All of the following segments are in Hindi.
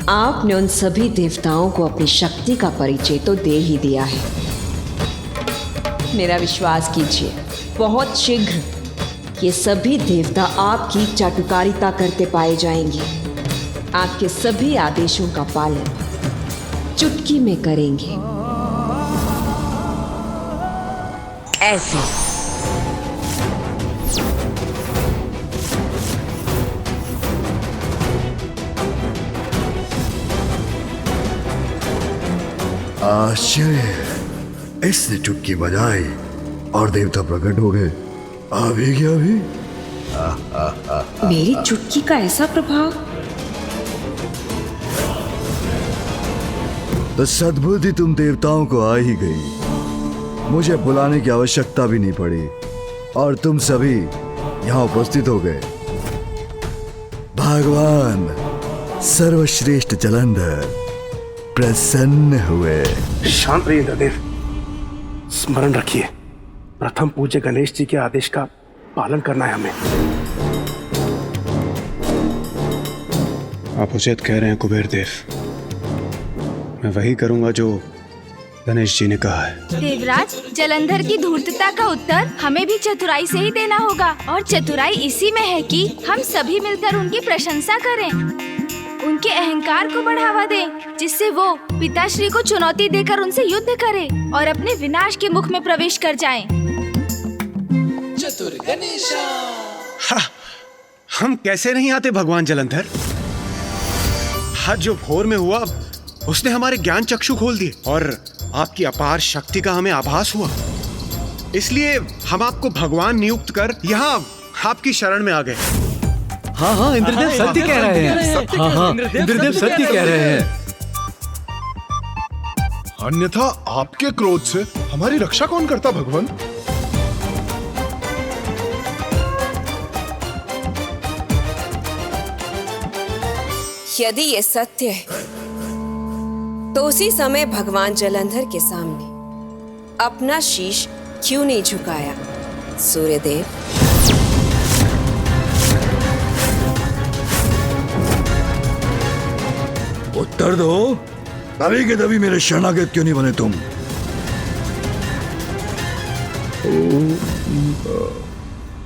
आपने उन सभी देवताओं को अपनी शक्ति का परिचय तो दे ही दिया है। मेरा विश्वास कीजिए, बहुत शीघ्र ये सभी देवता आपकी चाटुकारिता करते पाए जाएंगे। आपके सभी आदेशों का पालन चुटकी में करेंगे। ऐसे आश्चर्य, इसने चुटकी बजाई और देवता प्रकट हो गए। आ भी गया भी। मेरी चुटकी का ऐसा प्रभाव। तो सद्बुद्धि तुम देवताओं को आ ही गई। मुझे बुलाने की आवश्यकता भी नहीं पड़ी और तुम सभी यहाँ उपस्थित हो गए। भगवान सर्वश्रेष्ठ जलंधर प्रसन्न हुए। शांत रहिए इंद्रदेव। स्मरण रखिए, प्रथम पूज्य गणेश जी के आदेश का पालन करना है हमें। आप उचित कह रहे हैं कुबेर देव, मैं वही करूंगा जो गणेश जी ने कहा है। देवराज, जलंधर की धूर्तता का उत्तर हमें भी चतुराई से ही देना होगा और चतुराई इसी में है कि हम सभी मिलकर उनकी प्रशंसा करें, उनके अहंकार को बढ़ावा दें, जिससे वो पिताश्री को चुनौती देकर उनसे युद्ध करें और अपने विनाश के मुख में प्रवेश कर जाएं। चतुर गणेशा। हम कैसे नहीं आते भगवान जलंधर। आज जो भोर में हुआ उसने हमारे ज्ञान चक्षु खोल दिए और आपकी अपार शक्ति का हमें आभास हुआ। इसलिए हम आपको भगवान नियुक्त कर यहाँ आपकी शरण में आ गए। हाँ, इंद्रदेव सत्य कह रहे हैं। हाँ, इंद्रदेव सत्य कह रहे हैं। अन्यथा आपके क्रोध से हमारी रक्षा कौन करता भगवान? यदि ये सत्य है तो उसी समय भगवान जलंधर के सामने अपना शीश क्यों नहीं झुकाया? सूर्यदेव, उत्तर दो। तभी के तभी मेरे शरणागत क्यों नहीं बने तुम?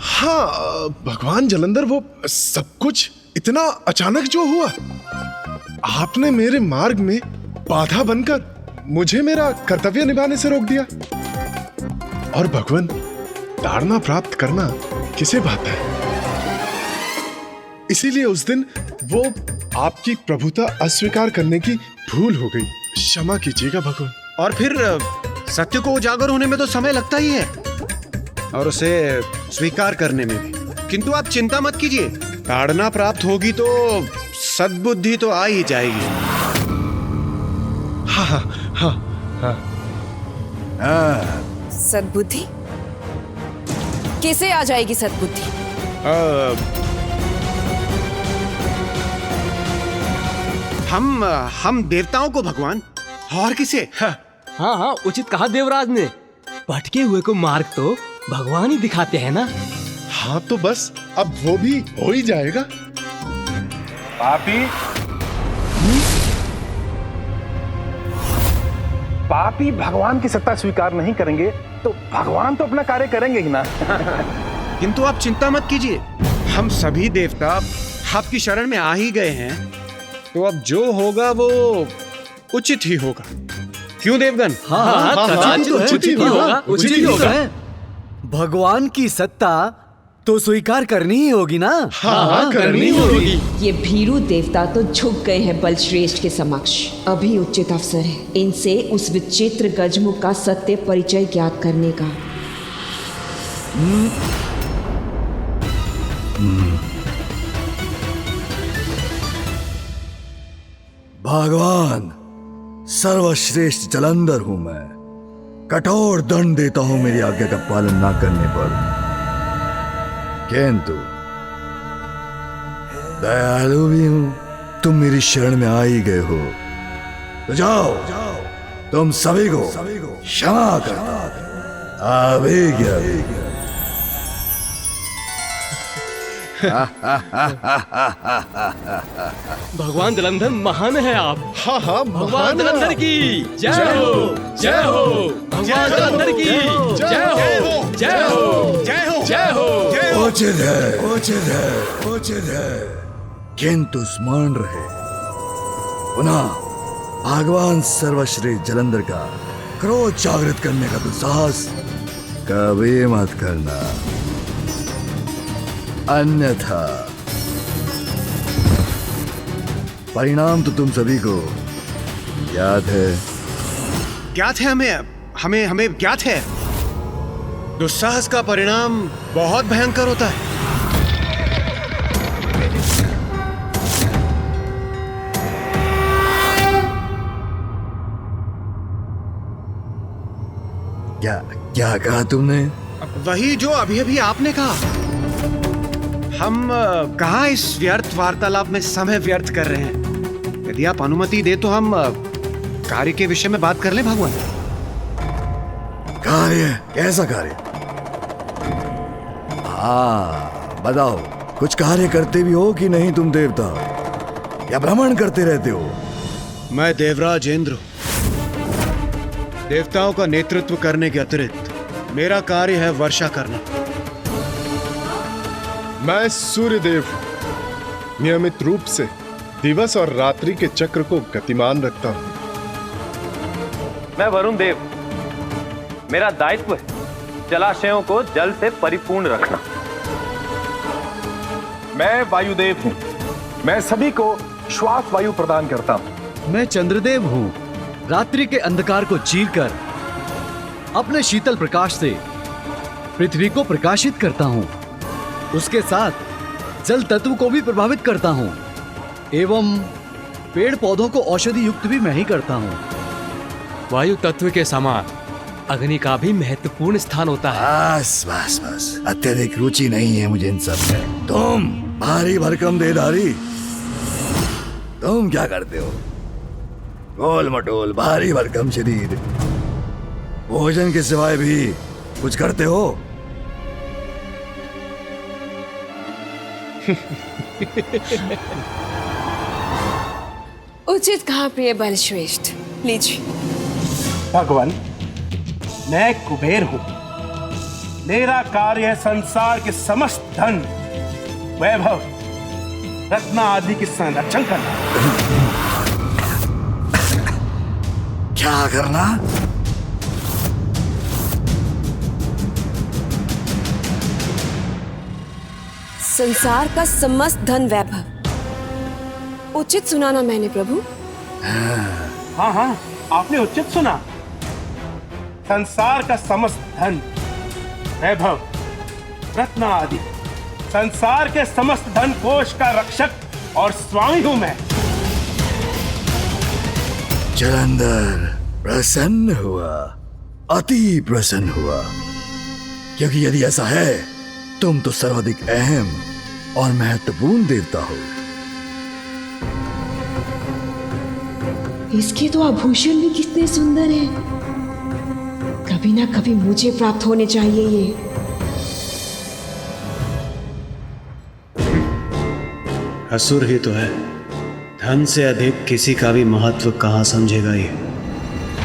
हाँ भगवान जलंधर, वो सब कुछ इतना अचानक जो हुआ, आपने मेरे मार्ग में बाधा बनकर मुझे मेरा कर्तव्य निभाने से रोक दिया। और भगवान, ताड़ना प्राप्त करना किसे भाता है? इसीलिए उस दिन वो आपकी प्रभुता अस्वीकार करने की भूल हो गई। क्षमा कीजिएगा भगवान। और फिर सत्य को उजागर होने में तो समय लगता ही है और उसे स्वीकार करने में भी। किंतु आप चिंता मत कीजिए, ताड़ना प्राप्त होगी तो सद्बुद्धि तो आ ही जाएगी। हाँ हाँ हाँ हाँ। सद्बुद्धि कैसे आ जाएगी? सद्बुद्धि हम देवताओं को भगवान, और किसे? हाँ, उचित कहा देवराज ने। भटके हुए को मार्ग तो भगवान ही दिखाते हैं ना। हाँ तो बस अब वो भी हो ही जाएगा। पापी भगवान की सत्ता स्वीकार नहीं करेंगे तो भगवान तो अपना कार्य करेंगे ही ना। किंतु आप चिंता मत कीजिए, हम सभी देवता आपकी शरण में आ ही गए हैं, तो अब जो होगा वो उचित ही होगा। क्यों देवगण? उचित ही होगा। भगवान की सत्ता तो स्वीकार करनी ही होगी ना। हाँ, करनी होगी। ये भीरू देवता तो झुक गए हैं बलश्रेष्ठ के समक्ष। अभी उचित अवसर है इनसे उस विचित्र गजमुख का सत्य परिचय ज्ञात करने का। भगवान, सर्वश्रेष्ठ जलंधर हूं मैं। कठोर दंड देता हूं मेरी आज्ञा का पालन ना करने पर, किंतु दयालु भी हूं। तुम मेरी शरण में आ ही गए हो तो जाओ, तुम सभी को क्षमा करता। भगवान जलंधर महान है आप। हाँ हाँ, भगवान महान है जलंधर आप। की जय हो, जय हो। भगवान जलंधर की जय हो, जय हो, जय हो, जय हो। उचित है, उचित है, उचित है, किंतु स्मरण रहे पुनः भगवान सर्वश्रेष्ठ जलंधर का क्रोध जागृत करने का दुस्साहस कभी मत करना, अन्यथा परिणाम तो तुम सभी को याद है। ज्ञात है हमें हमें ज्ञात है। दुस्साहस का परिणाम बहुत भयंकर होता है। क्या क्या कहा तुमने? वही जो अभी अभी आपने कहा। हम कहाँ इस व्यर्थ वार्तालाप में समय व्यर्थ कर रहे हैं। यदि आप अनुमति दे तो हम कार्य के विषय में बात कर लें भगवान। कार्य? कैसा कार्य? हाँ बताओ, कुछ कार्य करते भी हो कि नहीं तुम देवता, या भ्रमण करते रहते हो? मैं देवराज इंद्र हूं। देवताओं का नेतृत्व करने के अतिरिक्त मेरा कार्य है वर्षा करना। मैं सूर्यदेव हूं। नियमित रूप से दिवस और रात्रि के चक्र को गतिमान रखता हूं। मैं वरुण देव। मेरा दायित्व है जलाशयों को जल से परिपूर्ण रखना। मैं वायुदेव हूं। मैं सभी को श्वास वायु प्रदान करता हूं। मैं चंद्रदेव हूँ। रात्रि के अंधकार को चीरकर अपने शीतल प्रकाश से पृथ्वी को प्रकाशित करता हूँ। उसके साथ जल तत्व को भी प्रभावित करता हूँ एवं पेड़ पौधों को औषधि युक्त भी मैं ही करता हूँ। वायु तत्व के समान अग्नि का भी महत्वपूर्ण स्थान होता है। बस बस बस, अत्यधिक रुचि नहीं है मुझे इन सब में। तुम भारी भरकम देहधारी, तुम क्या करते हो? गोल मटोल भारी भरकम शरीर, भोजन के सिवाय भी कुछ करते हो? उचित कहा प्रिय बलश्रेष्ठ। लीजिए। भगवान, मैं कुबेर हूं। मेरा कार्य है संसार के समस्त धन, वैभव, रत्न आदि की संरक्षण करना। क्या करना? संसार का समस्त धन वैभव। उचित सुना ना मैंने प्रभु? हाँ हाँ, आपने उचित सुना। संसार का समस्त धन, वैभव, रत्न आदि, संसार के समस्त धन कोश का रक्षक और स्वामी हूं मैं। जलंधर प्रसन्न हुआ, अति प्रसन्न हुआ, क्योंकि यदि ऐसा है तुम तो सर्वाधिक अहम और महत्वपूर्ण देवता हो। इसके तो आभूषण भी कितने सुंदर हैं। कभी ना कभी मुझे प्राप्त होने चाहिए ये। असुर ही तो है, धन से अधिक किसी का भी महत्व कहाँ समझेगा ये।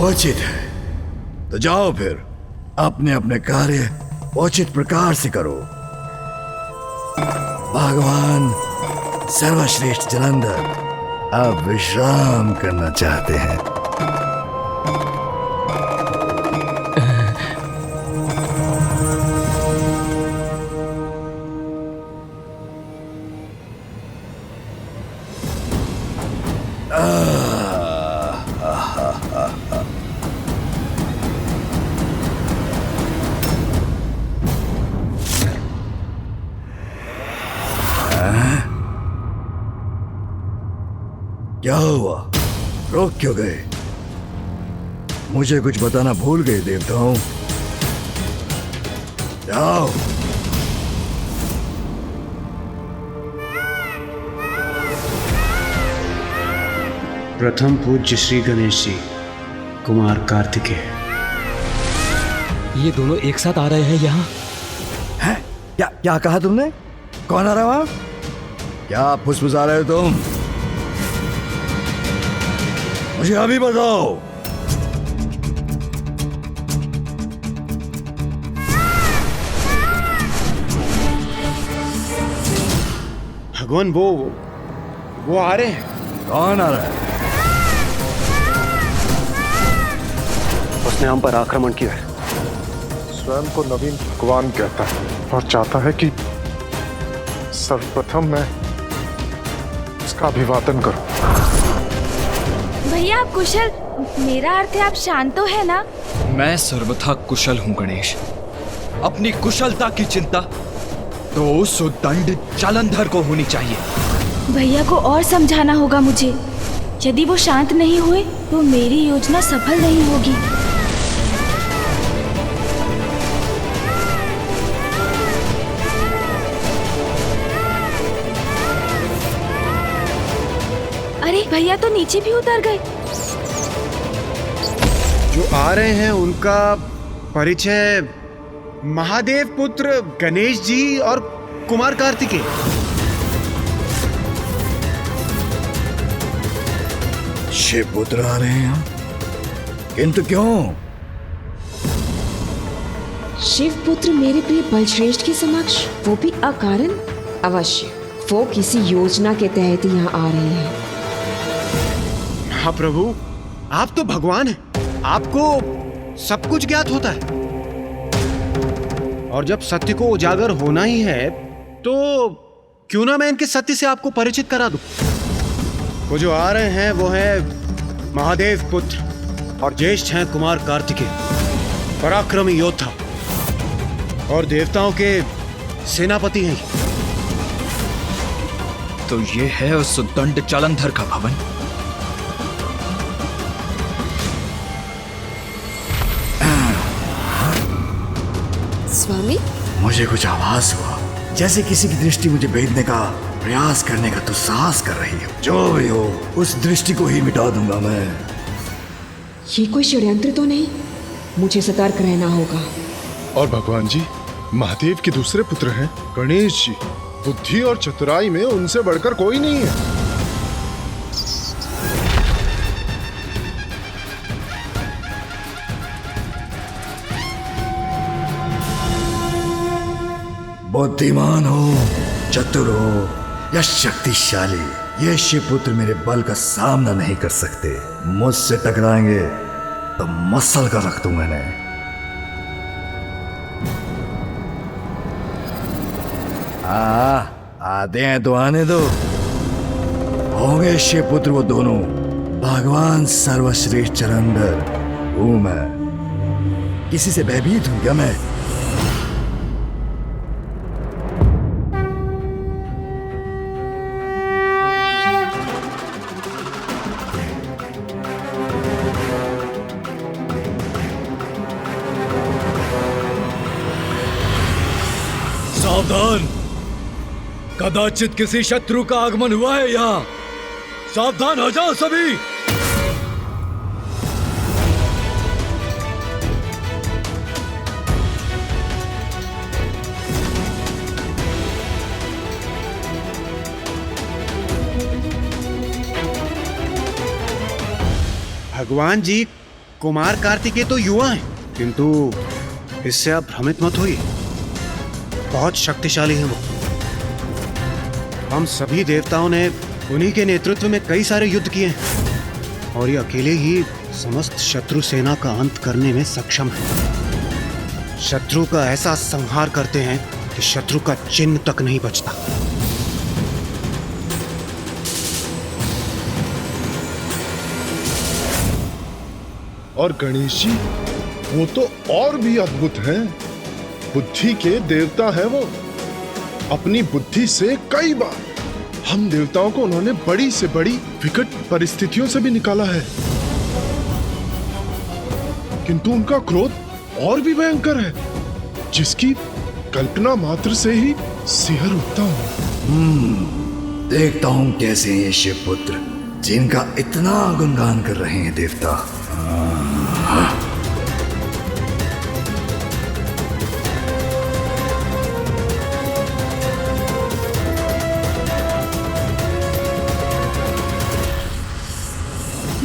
उचित है, तो जाओ फिर अपने अपने कार्य उचित प्रकार से करो। भगवान सर्वश्रेष्ठ जलंधर अब विश्राम करना चाहते हैं। क्या हुआ? रोक क्यों गए? मुझे कुछ बताना भूल गए देवताओं? जाओ। प्रथम पूज्य श्री गणेश जी, कुमार कार्तिकेय। ये दोनों एक साथ आ रहे हैं यहाँ? हैं? क्या क्या कहा तुमने? कौन आ रहा है वहां? क्या फुसफुसा रहे हो तुम? मुझे अभी बताओ। भगवान, वो आ रहे हैं। कौन आ रहा है? उसने हम पर आक्रमण किया है। स्वयं को नवीन भगवान कहता है और चाहता है कि सर्वप्रथम मैं इसका अभिवादन करूं। भैया आप कुशल? मेरा अर्थ है आप शांत तो है ना? मैं सर्वथा कुशल हूँ गणेश। अपनी कुशलता की चिंता तो उस उद्दंड जालंधर को होनी चाहिए। भैया को और समझाना होगा मुझे। यदि वो शांत नहीं हुए तो मेरी योजना सफल नहीं होगी। अरे भैया तो नीचे भी उतर गए। जो आ रहे हैं उनका परिचय महादेव पुत्र गणेश जी और कुमार कार्तिकेय। शिव पुत्र आ रहे हैं यहाँ? किंतु क्यों? शिव पुत्र मेरे प्रिय बलश्रेष्ठ के समक्ष, वो भी अकारण? अवश्य वो किसी योजना के तहत यहाँ आ रहे हैं। महाप्रभु, आप तो भगवान हैं। आपको सब कुछ ज्ञात होता है। और जब सत्य को उजागर होना ही है तो क्यों ना मैं इनके सत्य से आपको परिचित करा दूं। वो जो आ रहे हैं वो है महादेव पुत्र और ज्येष्ठ हैं कुमार कार्तिकेय, पराक्रमी योद्धा और देवताओं के सेनापति हैं। तो ये है उस उद्दंड जालंधर का भवन। स्वामी, मुझे कुछ आभास हुआ जैसे किसी की दृष्टि मुझे भेदने का प्रयास करने का दुस्साहस कर रही है। जो भी हो, उस दृष्टि को ही मिटा दूंगा मैं। ये कोई षड्यंत्र तो नहीं? मुझे सतर्क रहना होगा। और भगवान जी, महादेव के दूसरे पुत्र हैं गणेश जी। बुद्धि और चतुराई में उनसे बढ़कर कोई नहीं है। बुद्धिमान हो, चतुर हो या शक्तिशाली, ये शिवपुत्र मेरे बल का सामना नहीं कर सकते। मुझसे टकराएंगे तो मसल कर रख दूंगा इन्हें। आते हैं तो आने दो। होंगे शिवपुत्र वो दोनों। भगवान सर्वश्रेष्ठ चरंधर हूं मैं। किसी से भयभीत हूं क्या मैं? सावधान! कदाचित किसी शत्रु का आगमन हुआ है यहाँ। सावधान हो जाओ सभी। भगवान जी, कुमार कार्तिकेय तो युवा हैं, किंतु इससे आप भ्रमित मत होइए। बहुत शक्तिशाली हैं वो। हम सभी देवताओं ने उन्हीं के नेतृत्व में कई सारे युद्ध किए हैं और ये अकेले ही समस्त शत्रु सेना का अंत करने में सक्षम है। शत्रु का ऐसा संहार करते हैं कि शत्रु का चिन्ह तक नहीं बचता। और गणेश जी, वो तो और भी अद्भुत हैं। बुद्धि के देवता है वो। अपनी बुद्धि से कई बार हम देवताओं को उन्होंने बड़ी से बड़ी विकट परिस्थितियों से भी निकाला है। किंतु उनका क्रोध और भी भयंकर है, जिसकी कल्पना मात्र से ही सिहर उठता हूं। देखता हूं कैसे हैं ये शिवपुत्र जिनका इतना गुणगान कर रहे हैं देवता।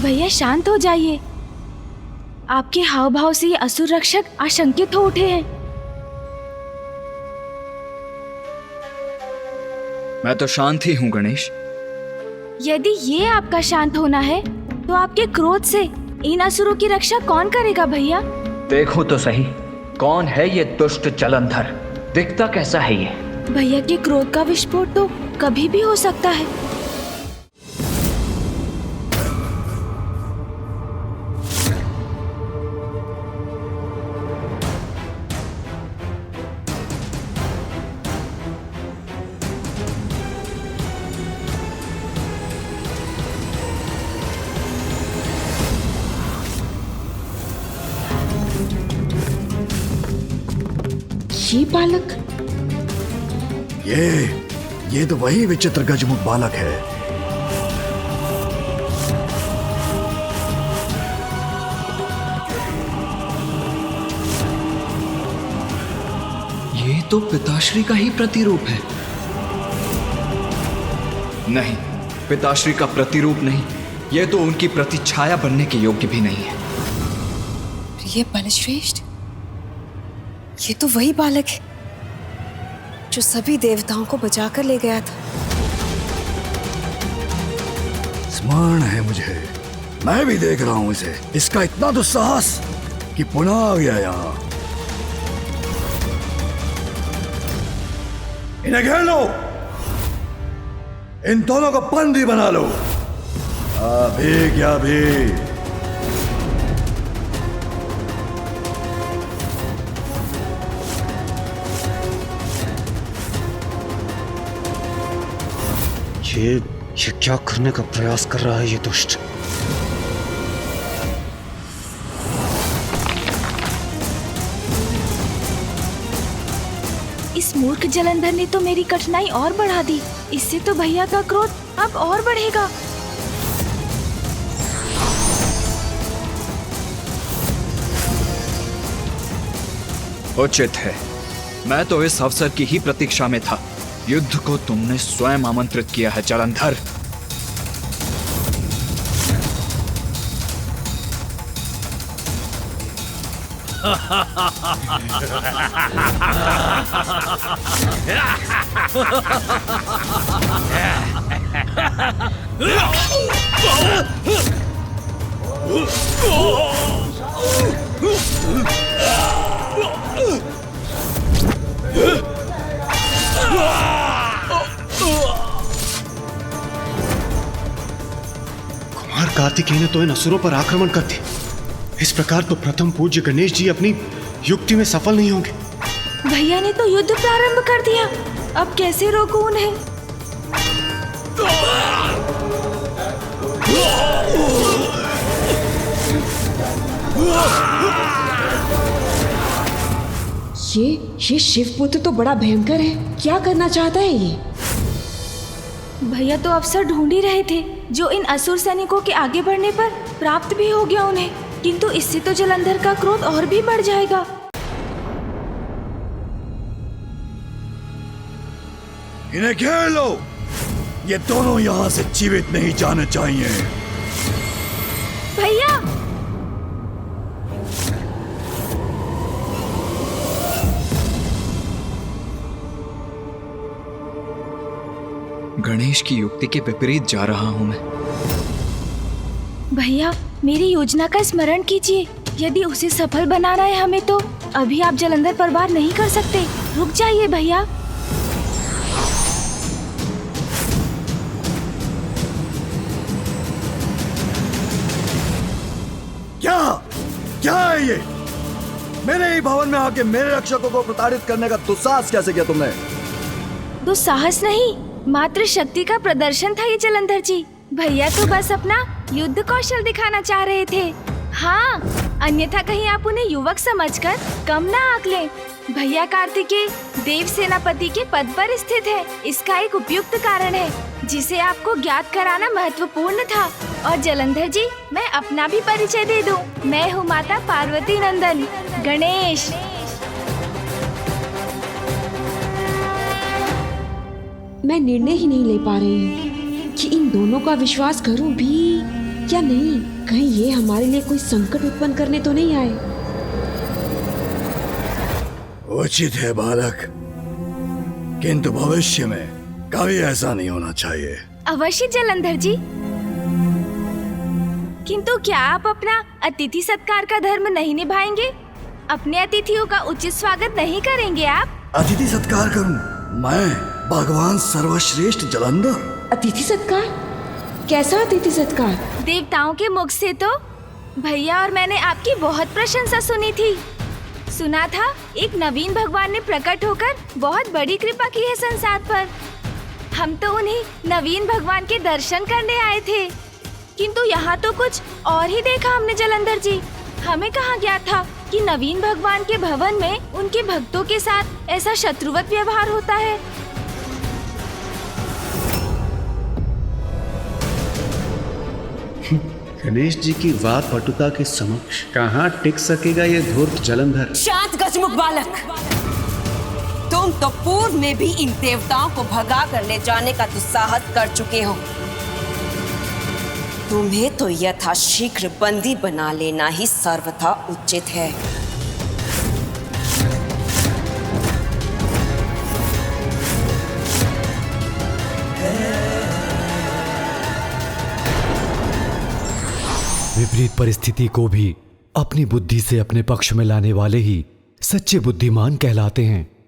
भैया शांत हो जाइए। आपके हाव भाव से ये असुर रक्षक आशंकित हो उठे हैं। मैं तो शांत ही हूँ गणेश। यदि ये आपका शांत होना है तो आपके क्रोध से इन असुरों की रक्षा कौन करेगा भैया? देखो तो सही, कौन है ये दुष्ट जलंधर? दिखता कैसा है ये? भैया के क्रोध का विस्फोट तो कभी भी हो सकता है। ये बालक, ये तो वही विचित्र गजमुख बालक है। ये तो पिताश्री का ही प्रतिरूप है। नहीं, पिताश्री का प्रतिरूप नहीं, ये तो उनकी प्रतिछाया बनने के योग्य भी नहीं है। प्रिय बलश्रेष्ठ, ये तो वही बालक है जो सभी देवताओं को बचाकर ले गया था। स्मरण है मुझे, मैं भी देख रहा हूं इसे। इसका इतना दुस्साहस कि पुनः आ गया यहाँ। इन्हें घेर लो, इन दोनों को बंदी बना लो। अभी क्या भी। ये क्या करने का प्रयास कर रहा है ये दुष्ट? इस मूर्ख जलंधर ने तो मेरी कठिनाई और बढ़ा दी। इससे तो भैया का क्रोध अब और बढ़ेगा। उचित है, मैं तो इस अवसर की ही प्रतीक्षा में था। युद्ध को तुमने स्वयं आमंत्रित किया है जलंधर। कुमार कार्तिकेय ने तो इन असुरों पर आक्रमण कर दिया। इस प्रकार तो प्रथम पूज्य गणेश जी अपनी युक्ति में सफल नहीं होंगे। भैया ने तो युद्ध प्रारंभ कर दिया, अब कैसे रोकूं उन्हें? ये शिवपुत्र तो बड़ा भयंकर है। क्या करना चाहता है ये? भैया तो अवसर ढूंढ ही रहे थे जो इन असुर सैनिकों के आगे बढ़ने पर प्राप्त भी हो गया उन्हें, किंतु इससे तो जलंधर का क्रोध और भी बढ़ जाएगा। इन्हें घेर लो, ये दोनों यहाँ से जीवित नहीं जाने चाहिए। भैया! गणेश की युक्ति के विपरीत जा रहा हूं मैं। भैया, मेरी योजना का स्मरण कीजिए। यदि उसे सफल बनाना है हमें, तो अभी आप जलंधर पर वार नहीं कर सकते। रुक जाइए भैया। क्या है ये? मेरे ही भवन में आके मेरे रक्षकों को प्रताड़ित करने का दुस्साहस कैसे किया तुमने? दुस्साहस नहीं, मात्र शक्ति का प्रदर्शन था ये जलंधर जी। भैया तो बस अपना युद्ध कौशल दिखाना चाह रहे थे। हाँ, अन्यथा कहीं आप उन्हें युवक समझकर कम ना आंकलें। भैया कार्तिकेय देव सेनापति के पद पर स्थित है। इसका एक उपयुक्त कारण है जिसे आपको ज्ञात कराना महत्वपूर्ण था। और जलंधर जी, मैं अपना भी परिचय दे दूं। मैं हूँ माता पार्वती नंदन गणेश। मैं निर्णय ही नहीं ले पा रही हूँ कि इन दोनों का विश्वास करूं भी या नहीं, कहीं ये हमारे लिए कोई संकट उत्पन्न करने तो नहीं आए। उचित है बालक, किंतु भविष्य में कभी ऐसा नहीं होना चाहिए। अवश्य जलंधर जी। किंतु क्या आप अपना अतिथि सत्कार का धर्म नहीं निभाएंगे? अपने अतिथियों का उचित स्वागत नहीं करेंगे आप? अतिथि सत्कार करूं? मैं भगवान सर्वश्रेष्ठ जलंधर? अतिथि सत्कार? कैसा अतिथि सत्कार? देवताओं के मुख से तो भैया और मैंने आपकी बहुत प्रशंसा सुनी थी। सुना था एक नवीन भगवान ने प्रकट होकर बहुत बड़ी कृपा की है संसार पर। हम तो उन्हीं नवीन भगवान के दर्शन करने आए थे, किंतु यहाँ तो कुछ और ही देखा हमने जलंधर जी। हमें कहाँ ज्ञात था कि नवीन भगवान के भवन में उनके भक्तों के साथ ऐसा शत्रुवत व्यवहार होता है। गणेश जी की वाक पटुता के समक्ष कहाँ टिक सकेगा ये धूर्त जलंधर। शांत गजमुख बालक, तुम तो पूर्व में भी इन देवताओं को भगा कर ले जाने का दुस्साहस कर चुके हो। तुम्हें तो यथाशीघ्र बंदी बना लेना ही सर्वथा उचित है। विपरीत परिस्थिति को भी अपनी बुद्धि से अपने पक्ष में लाने वाले ही सच्चे बुद्धिमान कहलाते हैं।